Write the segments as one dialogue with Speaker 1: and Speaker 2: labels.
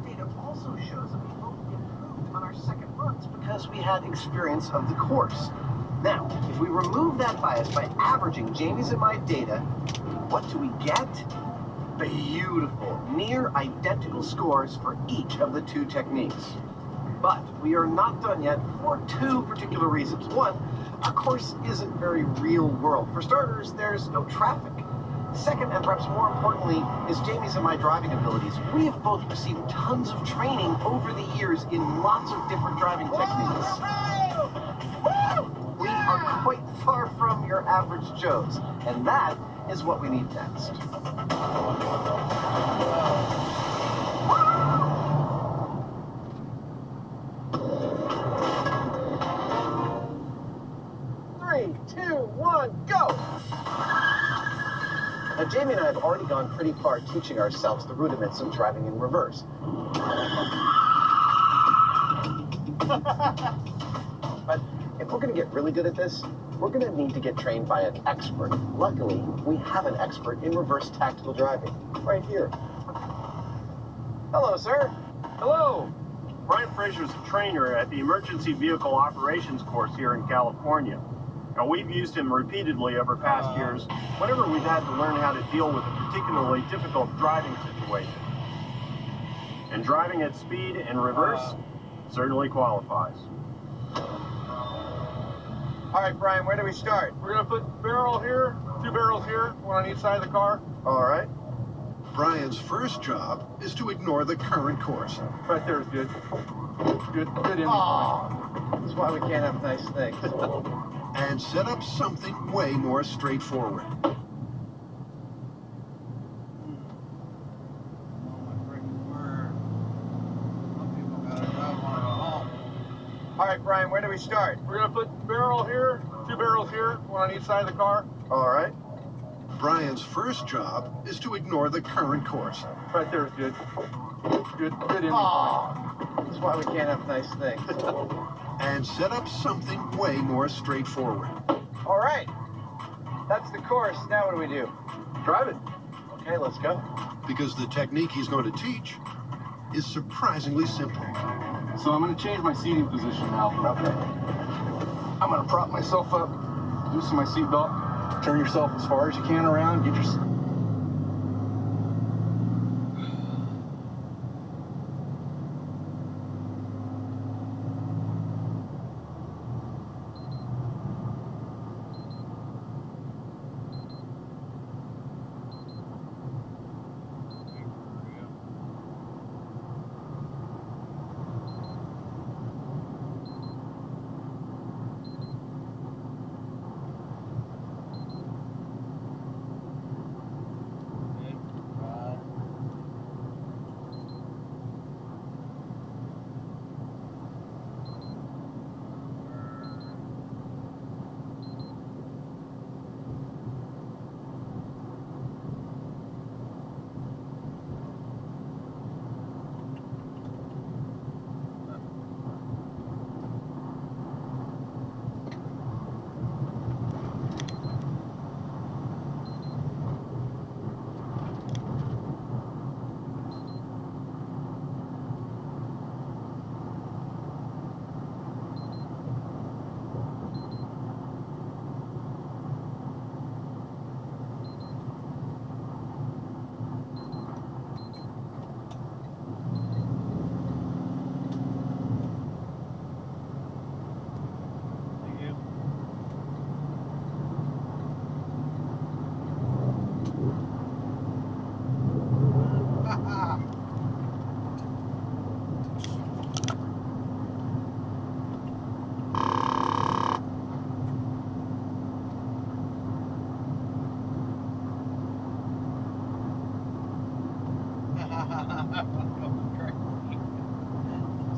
Speaker 1: data also shows that we both improved on our second runs because we had experience of the course. Now, if we remove that bias by averaging Jamie's and my data, what do we get? Beautiful, near identical scores for each of the two techniques. But we are not done yet for two particular reasons. One, our course isn't very real world. For starters, there's no traffic. Second, and perhaps more importantly, is Jamie's and my driving abilities. We have both received tons of training over the years in lots of different driving techniques. We are quite far from your average Joes, and that is what we need next. 3, 2, 1, go! Now, Jamie and I have already gone pretty far teaching ourselves the rudiments of driving in reverse. But if we're going to get really good at this, we're going to need to get trained by an expert. Luckily, we have an expert in reverse tactical driving, right here. Hello, sir.
Speaker 2: Hello. Brian Fraser's a trainer at the Emergency Vehicle Operations course here in California. Now, we've used him repeatedly over past years whenever we've had to learn how to deal with a particularly difficult driving situation. And driving at speed in reverse certainly qualifies.
Speaker 1: All right, Brian, where do we start?
Speaker 2: We're going to put barrel here, 2 barrels here, one on each side of the car.
Speaker 1: All right.
Speaker 3: Brian's first job is to ignore the current course.
Speaker 2: Right there is good. Good in.
Speaker 1: That's why we can't have nice things.
Speaker 3: And set up something way more straightforward.
Speaker 1: All right, Brian, where do we start?
Speaker 2: We're going to put barrel here, 2 barrels here, one on each side of the car.
Speaker 1: All right.
Speaker 3: Brian's first job is to ignore the current course.
Speaker 2: Right there is good. Good in.
Speaker 1: That's why we can't have nice things.
Speaker 3: And set up something way more straightforward.
Speaker 1: All right. That's the course. Now what do we do?
Speaker 2: Drive it.
Speaker 1: Okay, let's go.
Speaker 3: Because the technique he's going to teach is surprisingly simple.
Speaker 2: So I'm going to change my seating position now.
Speaker 1: Okay.
Speaker 2: I'm going to prop myself up, loosen my seatbelt, turn yourself as far as you can around, get your...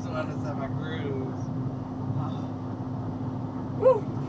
Speaker 4: So I just have my grooves.
Speaker 1: Woo!